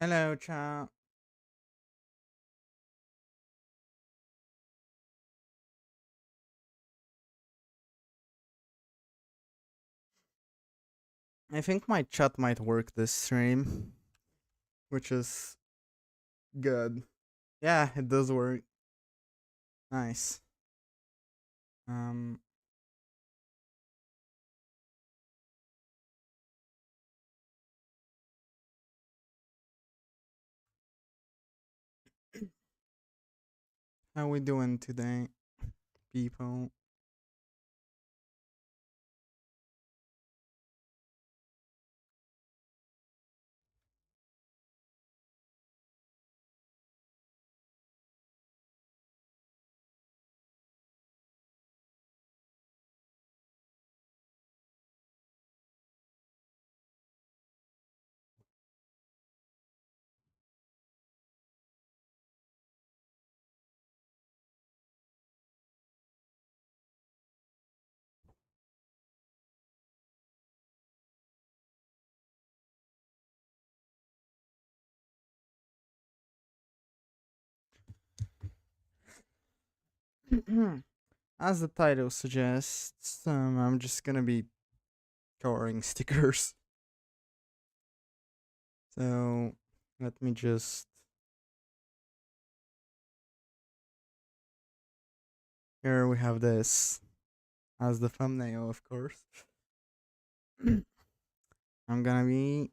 Hello, chat. I think my chat might work this stream, which is good. Yeah, it does work. Nice. Um, how we doing today, people? As the title suggests, I'm just gonna be coloring stickers. So let me just. Here we have this as the thumbnail, of course. I'm gonna be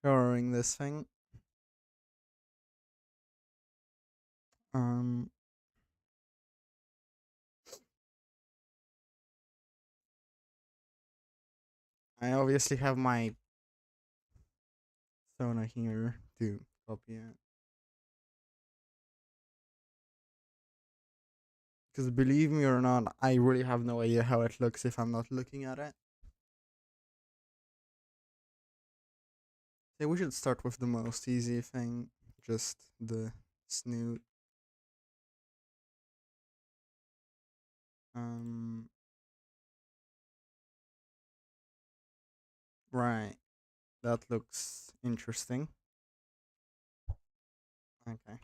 coloring this thing. Um, I obviously have my Sona here to copy it. Because believe me or not, I really have no idea how it looks if I'm not looking at it. So we should start with the most easy thing, just the snoot. Um, right, that looks interesting. Okay.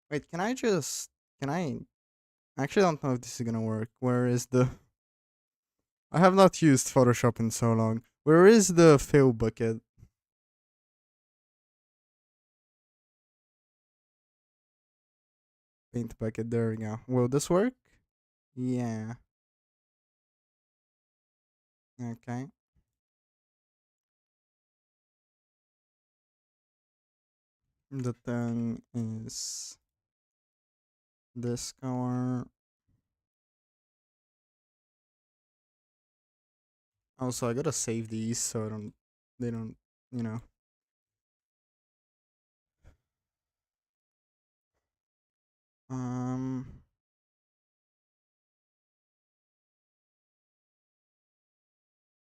Wait, can I just, can I actually don't know if this is gonna work. Where is the, I have not used Photoshop in so long. Where is the fill bucket? Paint bucket, there we go. Will this work? Yeah. Okay. The thing is this color. Also, I gotta save these so I don't, they don't, you know. Um,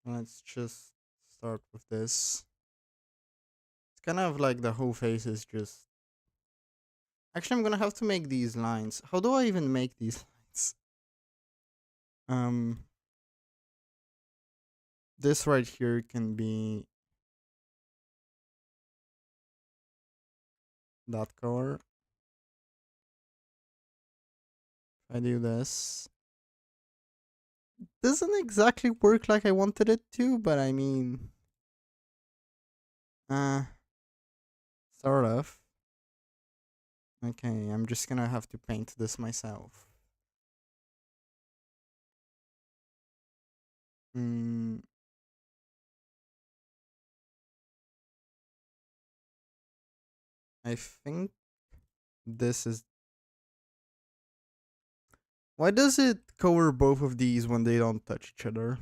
let's just start with this. It's kind of like the whole face is just. Actually, I'm gonna have to make these lines. How do I even make these lines? Um, this right here can be that color. If I do this, doesn't exactly work like I wanted it to, but I mean, uh, sort of. Okay, I'm just gonna have to paint this myself. Hmm, I think this is. Why does it cover both of these when they don't touch each other?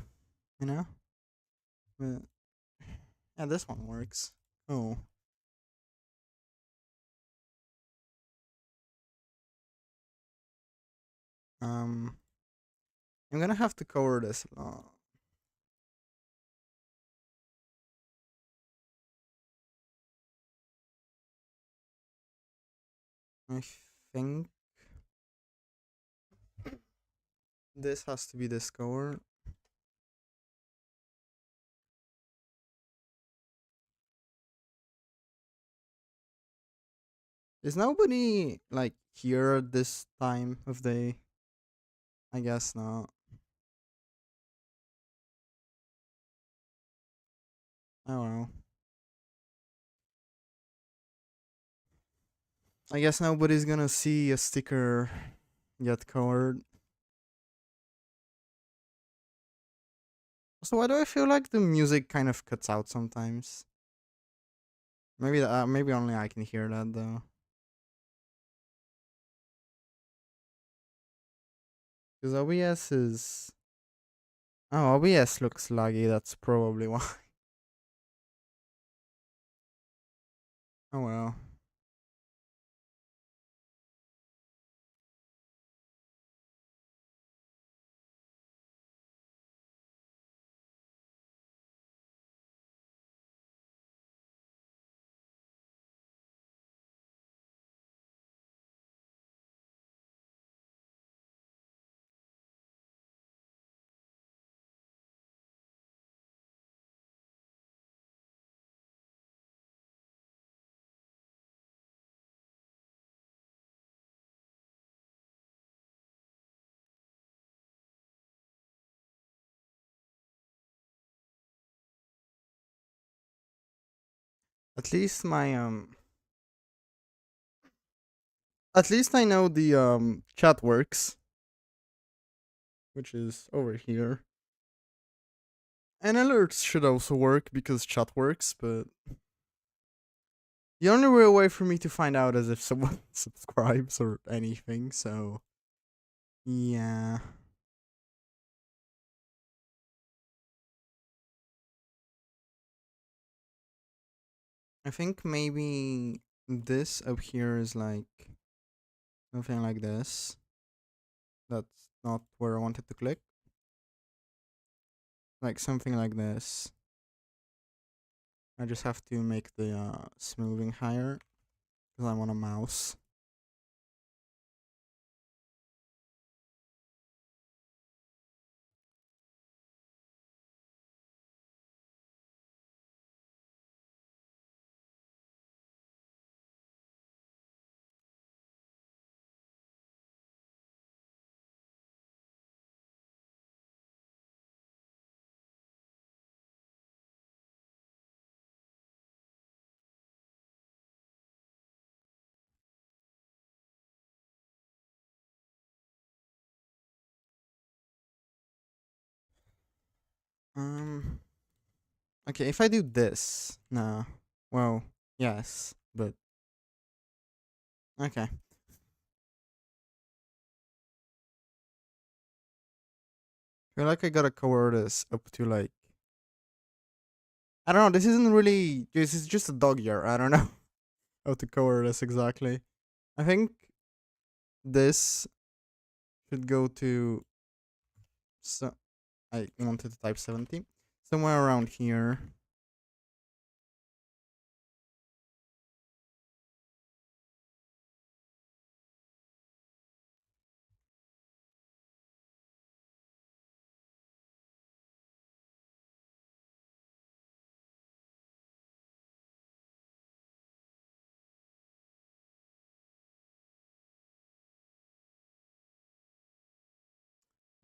You know? But, yeah, this one works. Oh. Um, I'm gonna have to cover this. I think this has to be this color. Is nobody like here at this time of day? I guess not. Oh well. I guess nobody's gonna see a sticker get colored. So why do I feel like the music kind of cuts out sometimes? Maybe only I can hear that though. Because OBS is OBS looks laggy. That's probably why. Oh well. At least my at least I know the chat works, which is over here. And alerts should also work because chat works, but the only real way for me to find out is if someone subscribes or anything, so yeah. I think maybe this up here is like something like this. That's not where I wanted to click. Like something like this. I just have to make the smoothing higher because I'm on a mouse. Um. Okay, if I do this, no. Well, yes, but okay. I feel like I gotta cover this up to like I don't know. This isn't really. This is just a dog year. I don't know how to cover this exactly. I think this should go to. So I wanted to type 70 somewhere around here.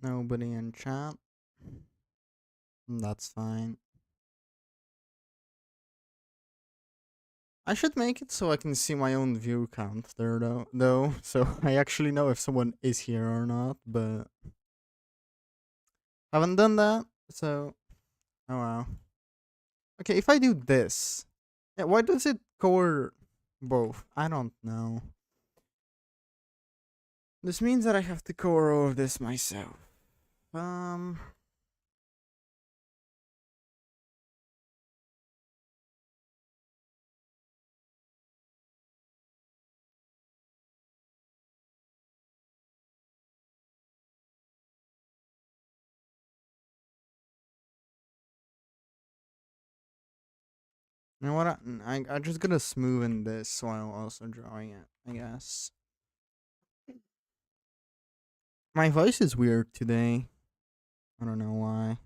Nobody in chat. That's fine. I should make it so I can see my own view count there though, so I actually know if someone is here or not, but haven't done that, so oh wow. Okay, if I do this, yeah, why does it cover both? I don't know. This means that I have to cover all of this myself. Um, you know what? I'm just gonna smoothen this while also drawing it. I guess my voice is weird today. I don't know why.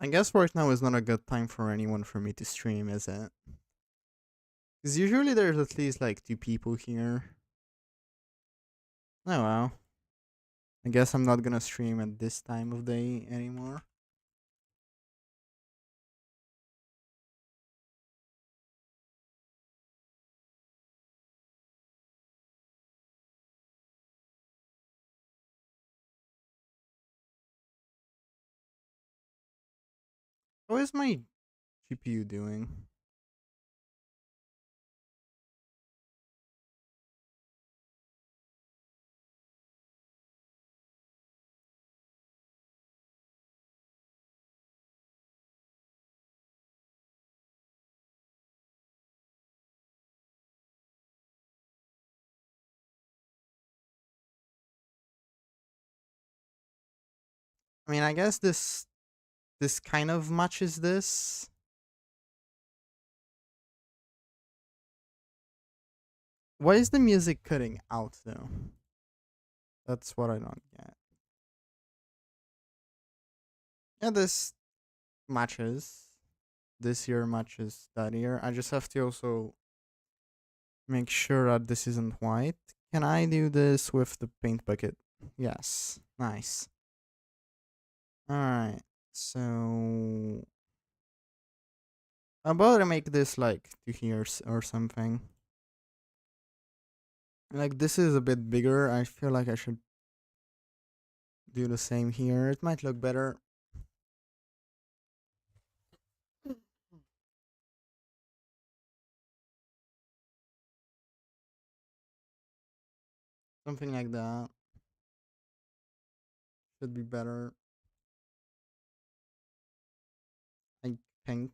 I guess right now is not a good time for anyone for me to stream, is it? Because usually there's at least like two people here. Oh well. I guess I'm not gonna stream at this time of day anymore. How is my GPU doing? I mean, I guess this kind of matches this. Why is the music cutting out though? That's what I don't get. Yeah, this matches. This year matches that year. I just have to also make sure that this isn't white. Can I do this with the paint bucket? Yes. Nice. Alright. So I'm about to make this like 2 years or something. Like this is a bit bigger. I feel like I should do the same here. It might look better. Something like that. Should be better. I think.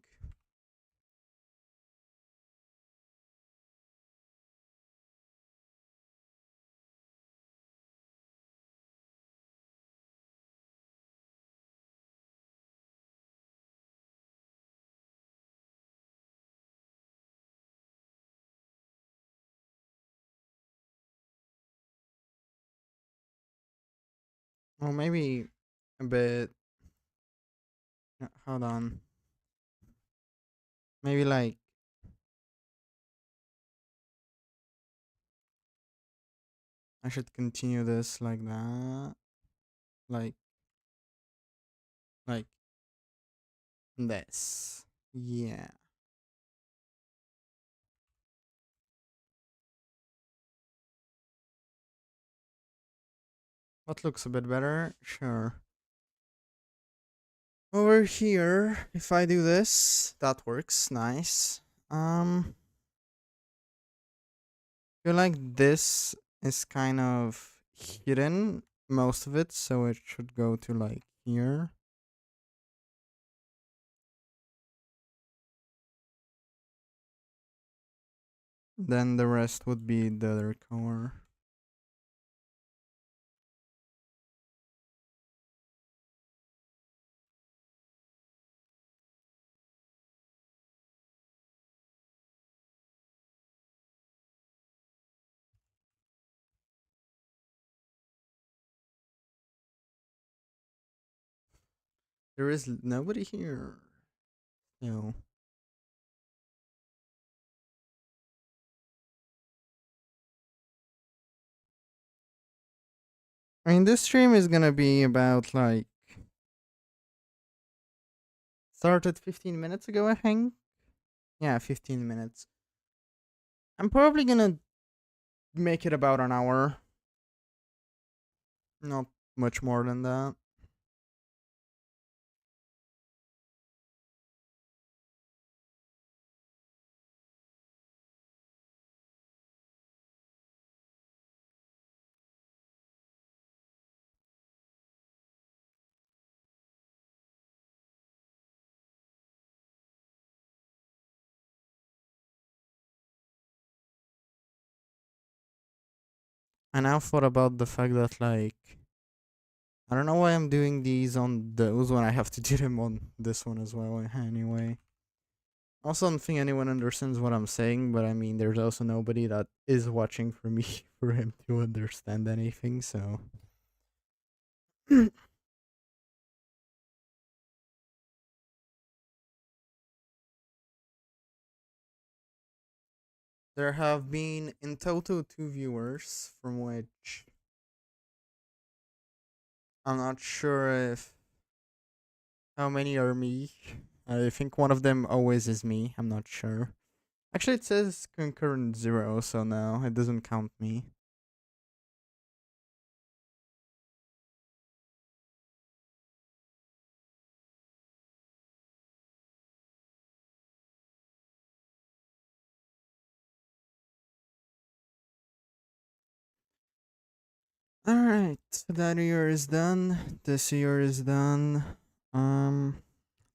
Or maybe a bit. Hold on. Maybe like I should continue this like that. Like like this. Yeah. What looks a bit better? Sure. Over here, if I do this, that works. Nice. Feel like this is kind of hidden, most of it, so it should go to like here. Then the rest would be the other color. There is nobody here. No. I mean, this stream is gonna be about like started 15 minutes ago, I think. Yeah, 15 minutes. I'm probably gonna make it about an hour. Not much more than that. I now thought about the fact that like I don't know why I'm doing these on those when I have to do them on this one as well anyway. Also, I don't think anyone understands what I'm saying, but I mean, there's also nobody that is watching for me for him to understand anything, so. There have been in total two viewers, from which I'm not sure if how many are me. I think one of them always is me. I'm not sure. Actually, it says concurrent zero, so no, it doesn't count me. All right, that year is done. This year is done. Um,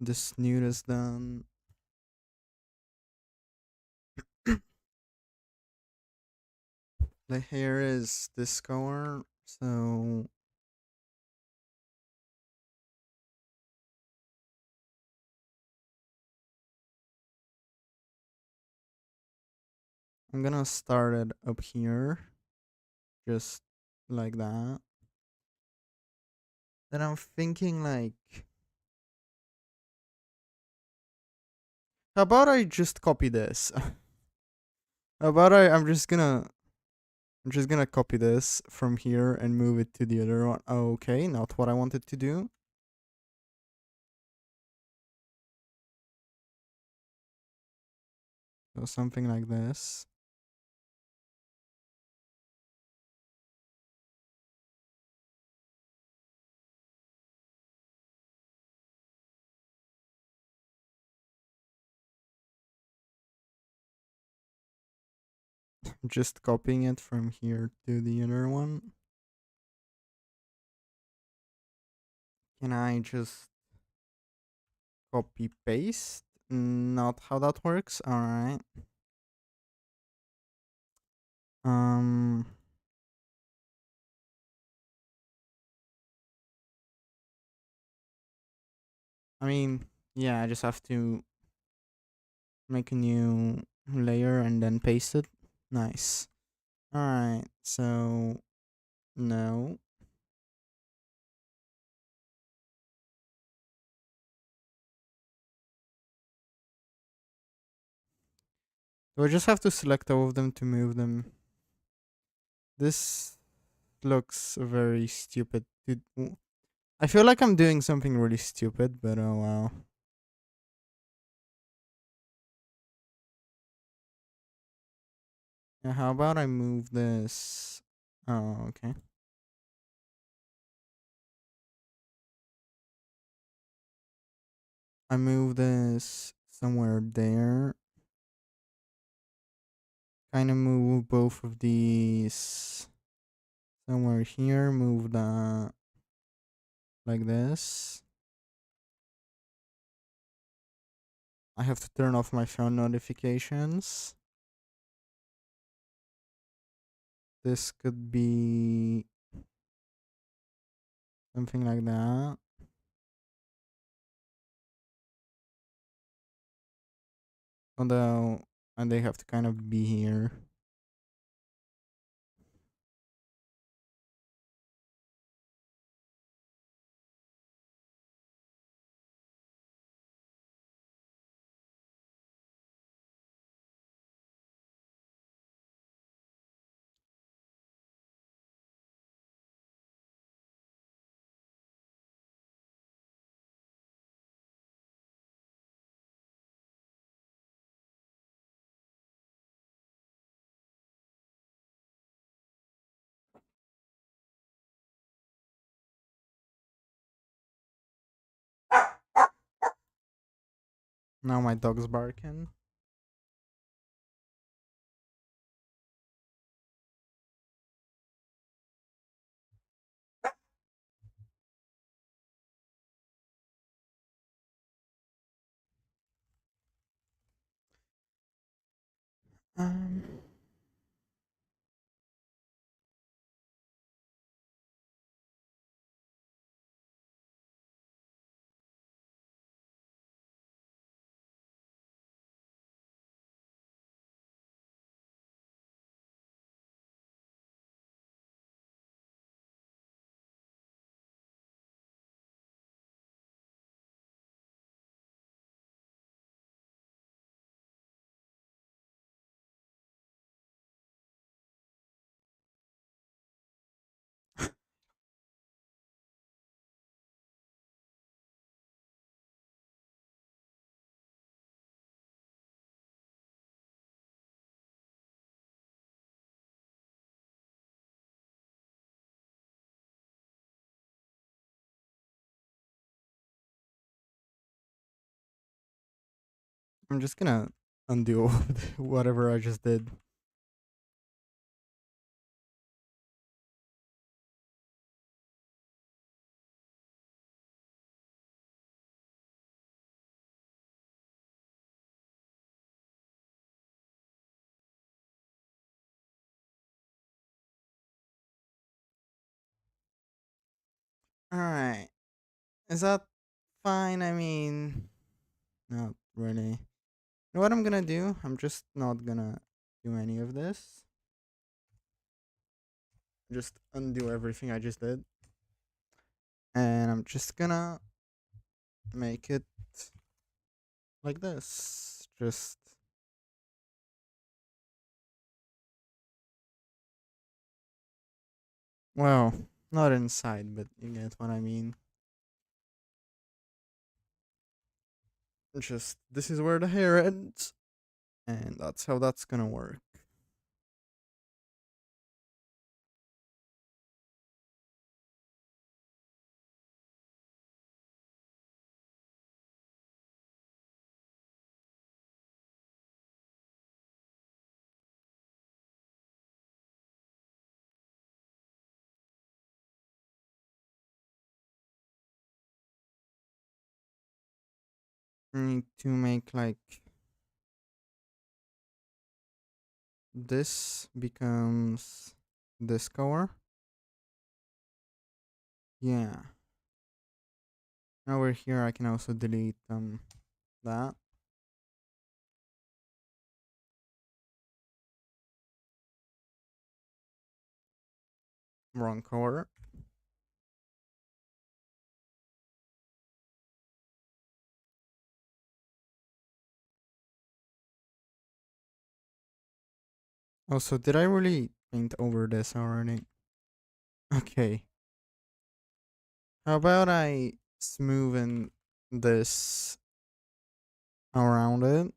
this nude is done. The hair is this color, so I'm gonna start it up here, just like that. Then I'm thinking like, how about I just copy this? How about I'm just gonna copy this from here and move it to the other one. Okay, not what I wanted to do. So something like this. Just copying it from here to the other one. Can I just copy paste? Not how that works. All right. Um, I mean, yeah, I just have to make a new layer and then paste it. Nice. All right. So no. Do I just have to select all of them to move them? This looks very stupid. I feel like I'm doing something really stupid, but oh wow. Yeah, how about I move this? Oh, okay. I move this somewhere there. Kind of move both of these somewhere here. Move that like this. I have to turn off my phone notifications. This could be something like that. Although, and they have to kind of be here. Now my dog's barking. Um, I'm just gonna undo whatever I just did. Alright. Is that fine? I mean, not really. You know what I'm gonna do? I'm just not gonna do any of this. Just undo everything I just did. And I'm just gonna make it like this. Just, well, not inside, but you get what I mean. Just, this is where the hair ends. And that's how that's gonna work. I need to make like this becomes this color. Yeah. Over here I can also delete that. Wrong color. Also, did I really paint over this already? Okay. How about I smoothen this around it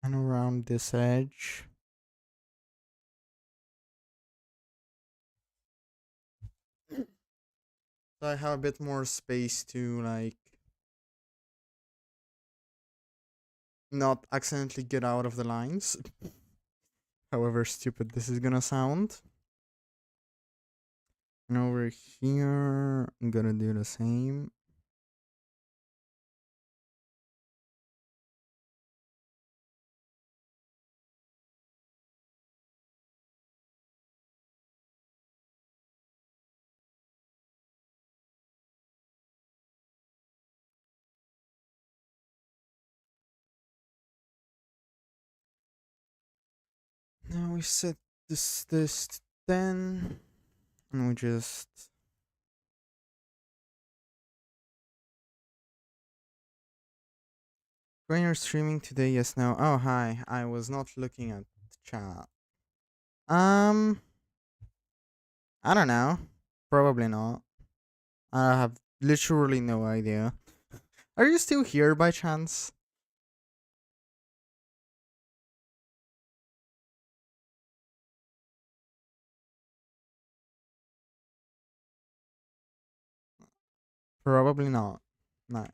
and around this edge? So I have a bit more space to like not accidentally get out of the lines. However stupid this is gonna sound. And over here, I'm gonna do the same. Now we set this to 10, and we just when you're streaming today, yes, no. Oh, hi. I was not looking at the chat. Um, I don't know. Probably not. I have literally no idea. Are you still here by chance? Probably not. No.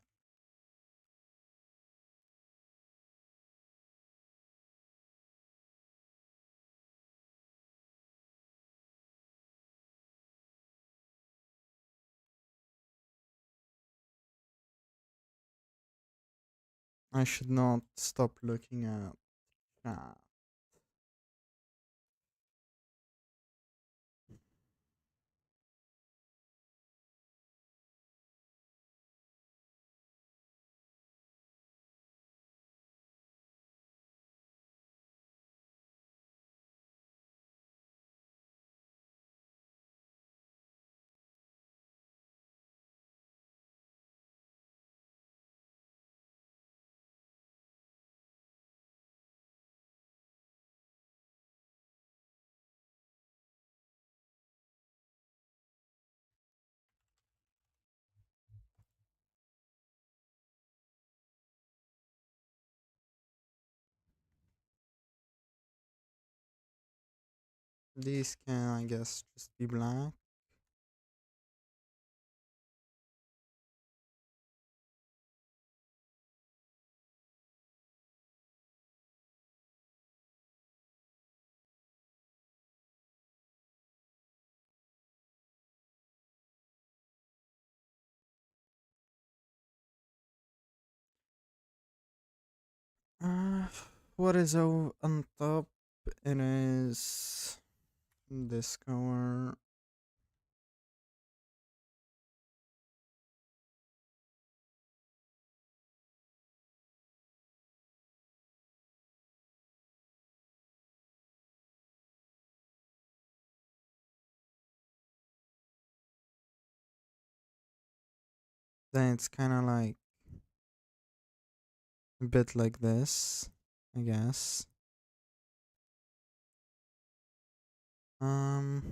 I should not stop looking at chat. These can, I guess, just be black. what is on top? It is this color. Then it's kind of like a bit like this, I guess. Um,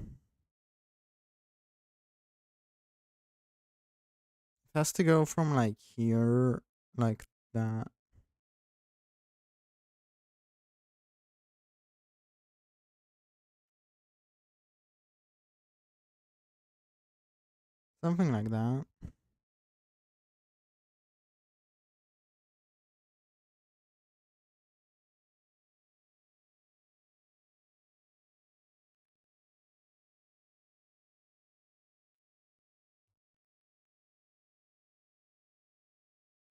it has to go from like here, like that. Something like that.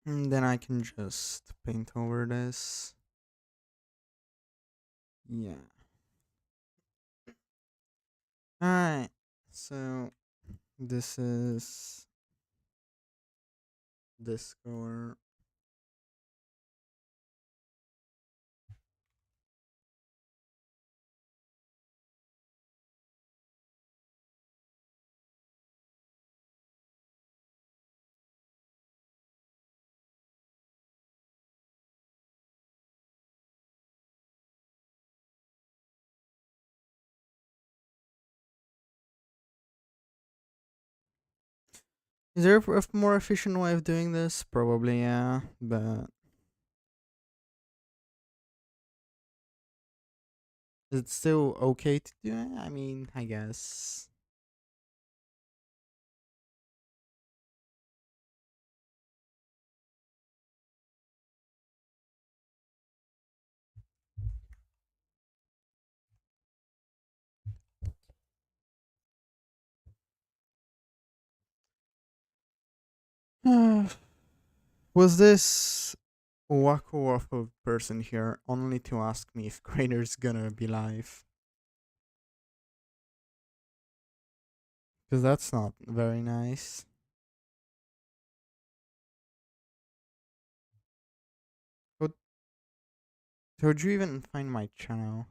And then I can just paint over this. Yeah. Alright. So this is this color. Is there a more efficient way of doing this? Probably, yeah. But is it still okay to do it? I mean, I guess. Was this Waku Waffle person here only to ask me if Grader's gonna be live? Because that's not very nice. How, how'd you even find my channel?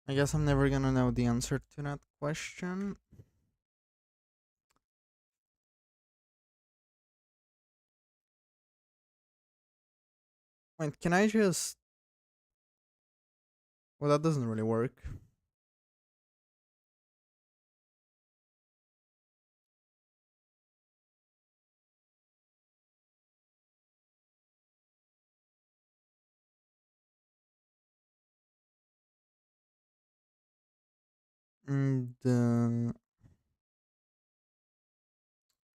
I guess I'm never gonna know the answer to that question. Wait, can I just. Well, that doesn't really work. And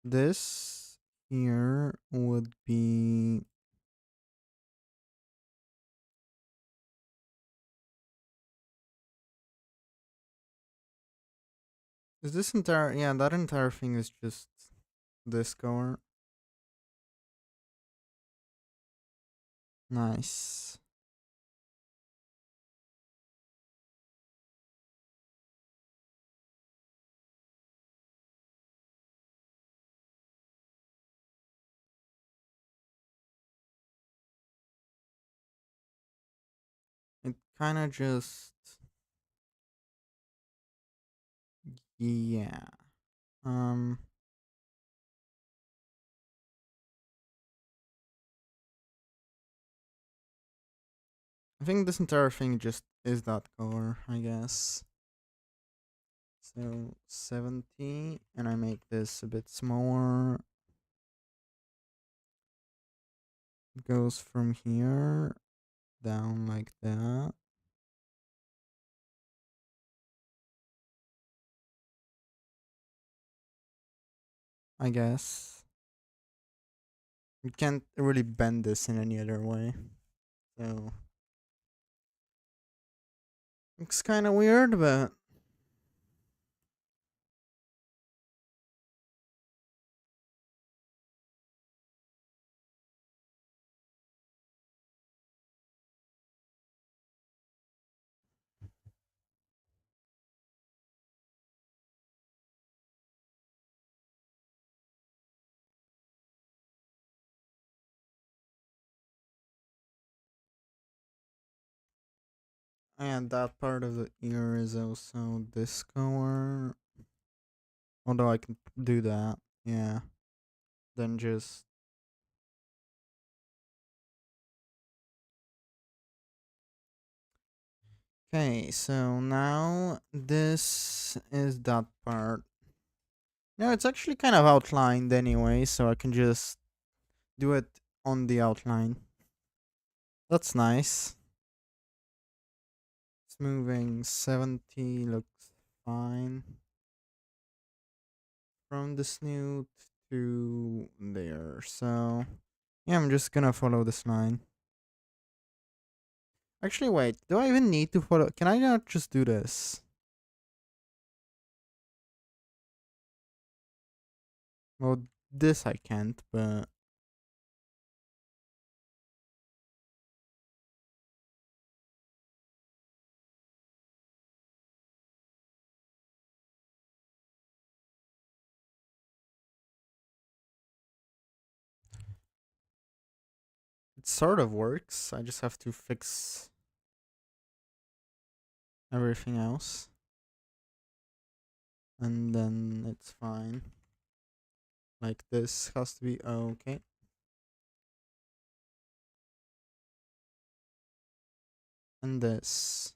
this here would be. Is this entire. Yeah, that entire thing is just this color. Nice. It kind of just. Yeah. Um. I think this entire thing just is that color, I guess. So 70, and I make this a bit smaller. It goes from here down like that. I guess. You can't really bend this in any other way. So looks kind of weird, but and that part of the ear is also this color. Although I can do that, yeah. Then just okay. So now this is that part. No, it's actually kind of outlined anyway, so I can just do it on the outline. That's nice. Smoothing 70 looks fine. From the snoot to there. So yeah, I'm just gonna follow this line. Actually, wait. Do I even need to follow? Can I not just do this? Well, this I can't, but it sort of works. I just have to fix everything else. And then it's fine. Like this has to be okay. And this,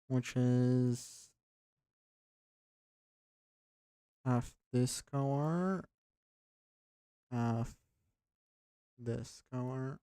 which is half this color, half this color.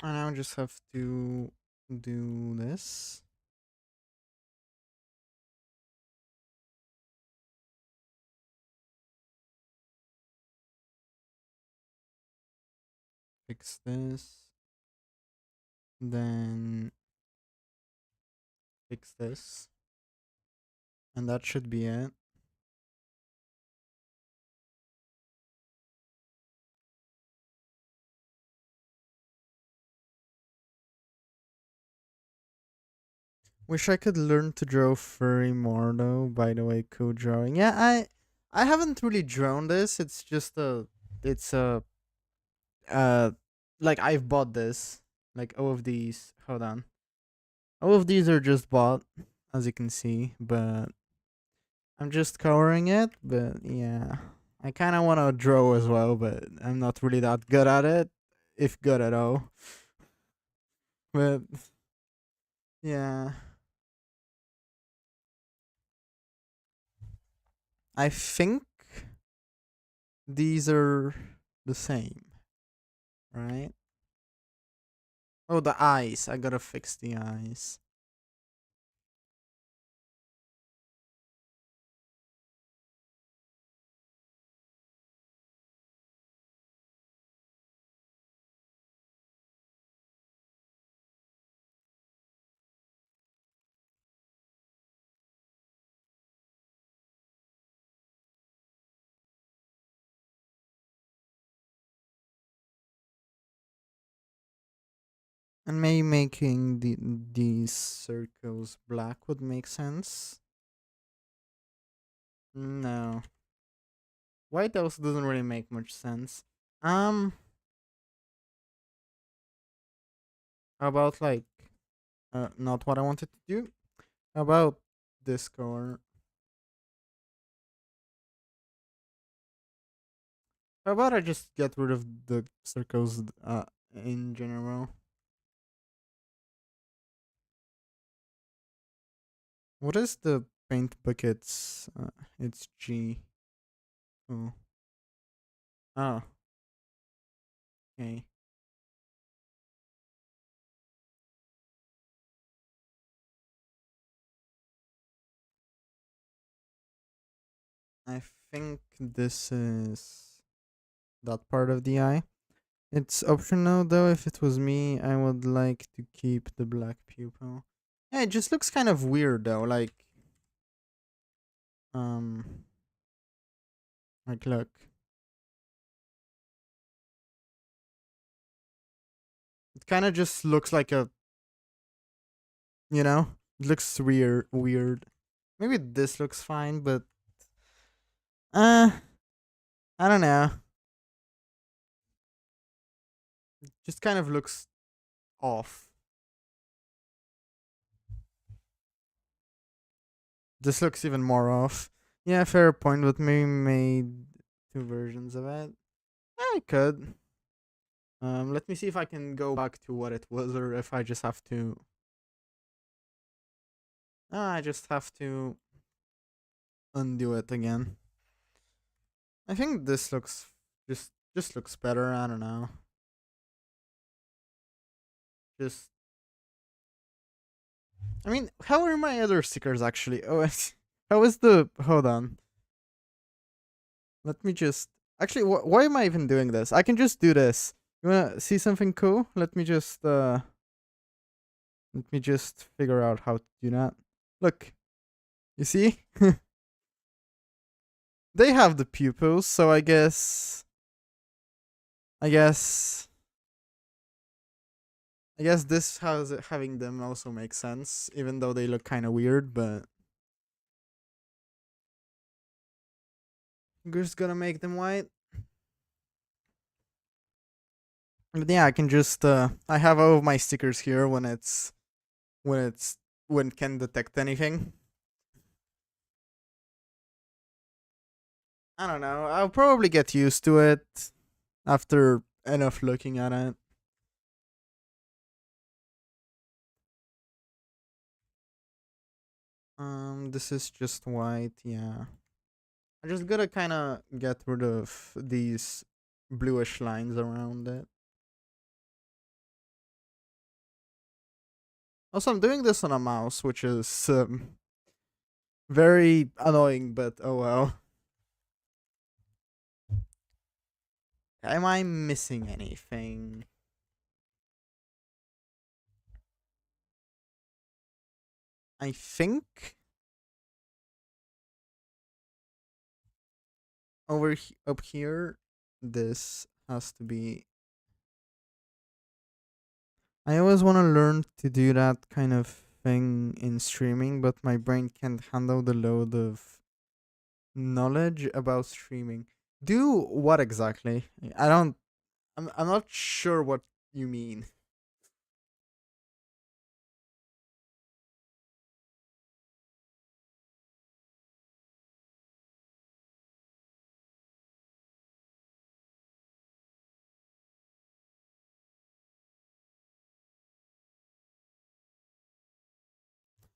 And I just have to do this. Fix this. Then fix this. And that should be it. Wish I could learn to draw furry more though, by the way, code drawing. Yeah, I haven't really drawn this. It's just it's a uh like I've bought this. Like all of these. Hold on. All of these are just bought, as you can see, but I'm just covering it, but yeah. I kinda wanna draw as well, but I'm not really that good at it. If good at all. But yeah. I think these are the same, right? Oh, the eyes. I gotta fix the eyes. And maybe making these circles black would make sense. No. White also doesn't really make much sense. Um, how about like not what I wanted to do? How about this color? How about I just get rid of the circles in general? What is the paint buckets? It's G. Oh. Oh, okay. I think this is that part of the eye. It's optional though. If it was me, I would like to keep the black pupil. Yeah, it just looks kind of weird though. Um, look, it kind of just looks like a, you know, it looks weird. Weird. Maybe this looks fine, but uh, I don't know. Just kind of looks off. This looks even more off. Yeah, fair point. But maybe made two versions of it. I could. Let me see if I can go back to what it was, or if I just have to. I just have to undo it again. I think this looks just looks better. I don't know. Just I mean, how are my other stickers actually? Oh, how is the? Hold on. Let me just. Actually, why am I even doing this? I can just do this. You wanna see something cool? Let me just figure out how to do that. Look, you see? They have the pupils, so I guess I guess this has having them also makes sense, even though they look kind of weird. But we're just gonna make them white. But yeah, I can just I have all of my stickers here when it's when it can detect anything. I don't know. I'll probably get used to it after enough looking at it. This is just white. Yeah, I just gotta kind of get rid of these bluish lines around it. Also, I'm doing this on a mouse, which is very annoying, but oh well. Am I missing anything? I think up here, this has to be. I always want to learn to do that kind of thing in streaming, but my brain can't handle the load of knowledge about streaming. Do what exactly? I don't. I'm not sure what you mean.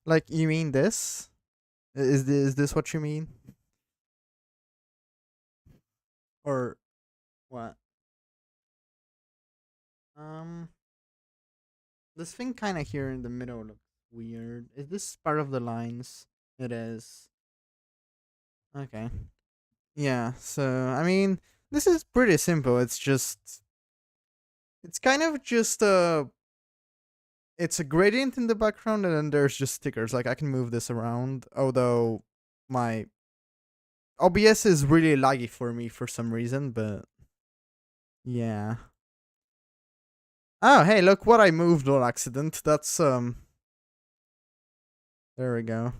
Like you mean this? Is this what you mean? Or what? Um, this thing kind of here in the middle looks weird. Is this part of the lines? It is. Okay. Yeah. So I mean, this is pretty simple. It's kind of just it's a gradient in the background, and then there's just stickers. Like I can move this around, although my OBS is really laggy for me for some reason. But yeah. Oh, hey, look what I moved on accident. That's There we go.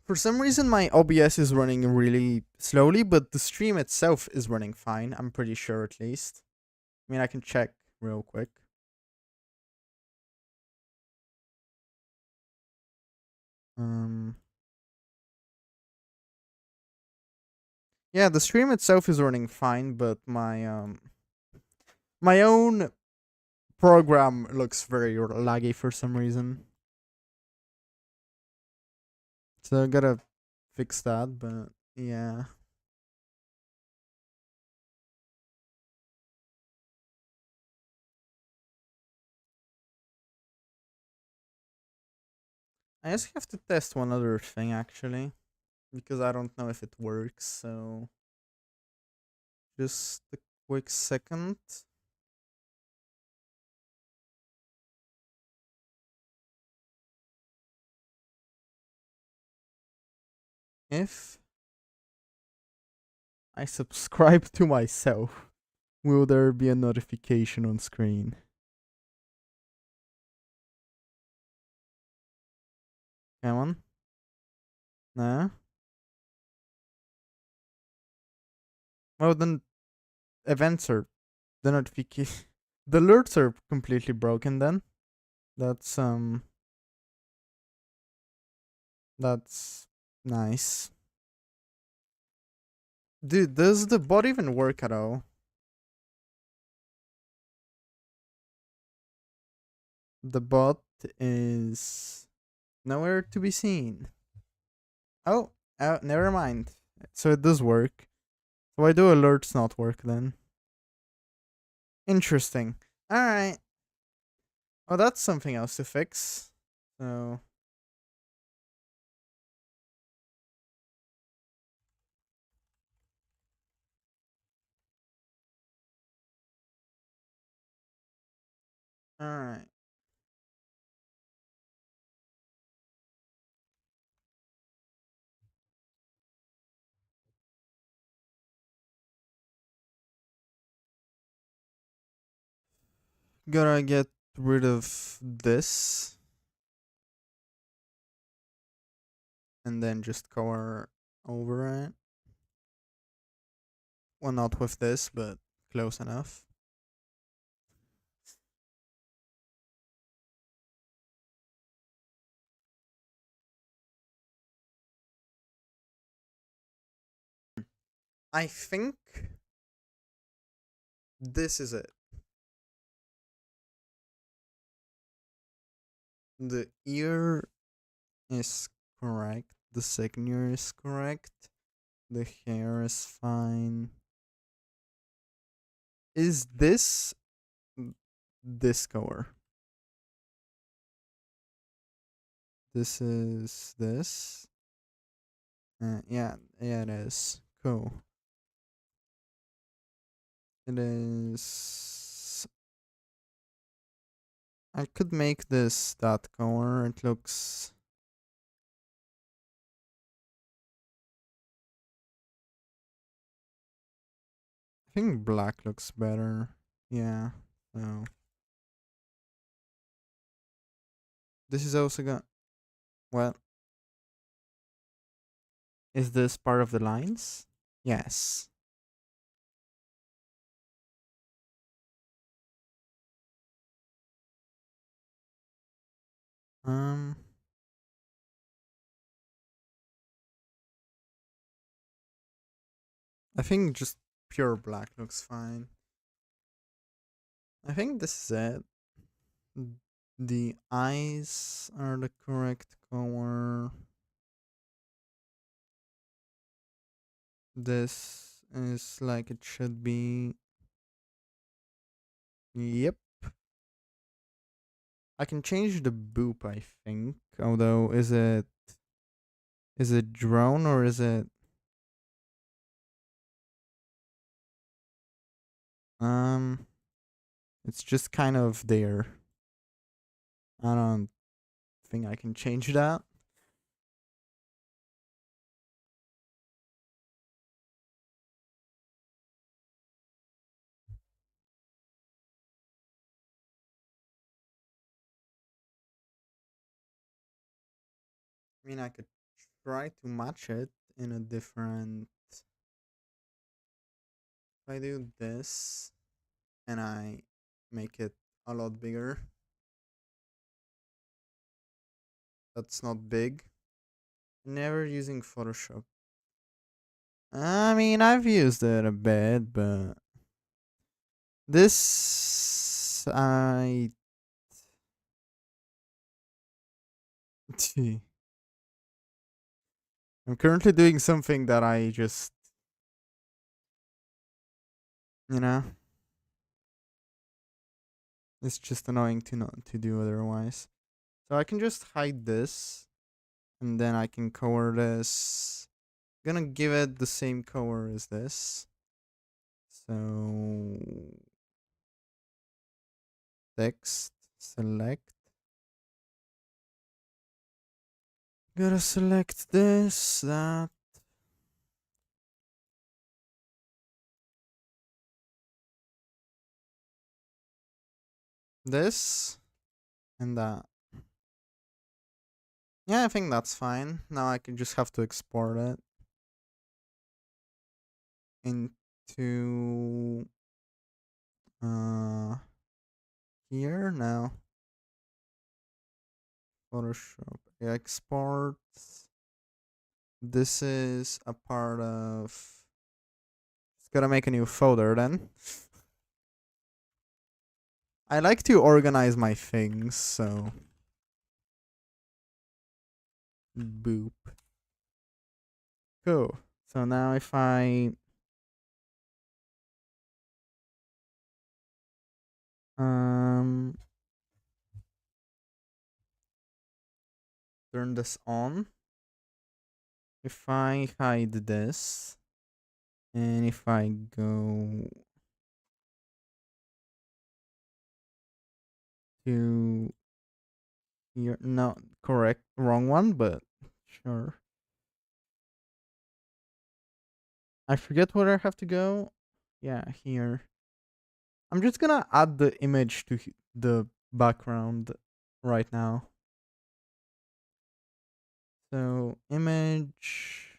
For some reason, my OBS is running really slowly, but the stream itself is running fine. I'm pretty sure, at least. I mean, I can check real quick. Um, yeah, the stream itself is running fine, but my own program looks very laggy for some reason. So I gotta fix that, but yeah. I just have to test one other thing actually, because I don't know if it works, so just a quick second. If I subscribe to myself, will there be a notification on screen? Come on. No? Well, then events are the notification. The alerts are completely broken then. That's that's nice. Dude, does the bot even work at all? The bot is nowhere to be seen. Oh, never mind. So it does work. So why do alerts not work then? Interesting. Alright. Well, that's something else to fix. So, alright. Gotta get rid of this. And then just cover over it. Well, not with this, but close enough. I think this is it. The ear is correct. The second ear is correct. The hair is fine. Is this color? This is this. Yeah, it is. Cool. It is. I could make this that color. It looks. I think black looks better. Yeah. So this is also gonna. Well, is this part of the lines? Yes. Um. I think just pure black looks fine. I think this is it. The eyes are the correct color. This is like it should be. Yep. I can change the boop, I think. Although, is it drone or is it um? It's just kind of there. I don't think I can change that. I mean, I could try to match it in a different. If I do this and I make it a lot bigger, that's not big. Never using Photoshop. I mean, I've used it a bit, but this I I'm currently doing something that I just, you know, it's just annoying to not to do otherwise. So I can just hide this and then I can color this. Gonna give it the same color as this. So text, select. Gotta select this, that. This and that. Yeah, I think that's fine. Now I can just have to export it into uh here now. Photoshop export. This is a part of. It's gonna make a new folder then. I like to organize my things, so boop. Cool. So now if I um turn this on, if I hide this, and if I go to here, no, correct, wrong one, but sure. I forget where I have to go. Yeah, here. I'm just gonna add the image to the background right now. So image.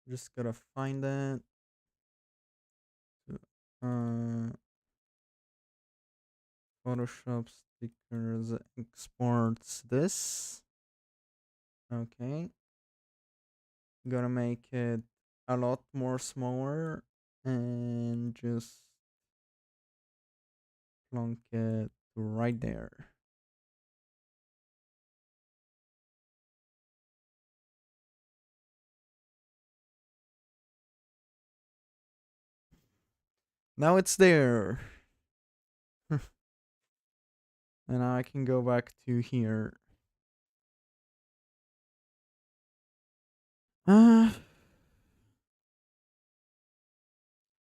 Just gotta find it. Uh, Photoshop stickers exports this. Okay. Gotta make it a lot more smaller and just plunk it right there. Now it's there. And now I can go back to here. Uh,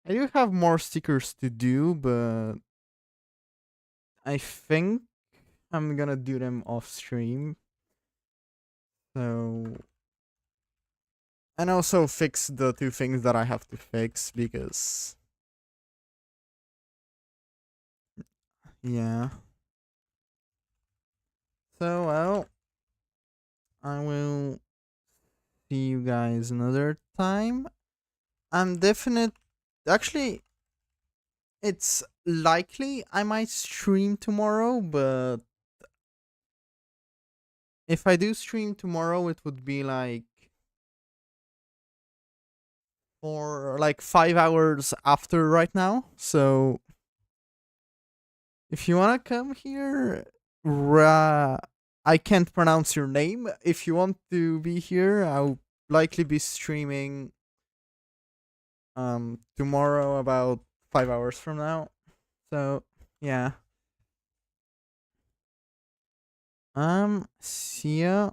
I do have more stickers to do, but I think I'm gonna do them off stream. So, and also fix the two things that I have to fix because, yeah. So, well, I will see you guys another time. I'm definite. Actually, it's likely I might stream tomorrow, but if I do stream tomorrow, it would be like for like 5 hours after right now. So if you wanna come here, I can't pronounce your name. If you want to be here, I'll likely be streaming tomorrow about 5 hours from now. So yeah. See ya.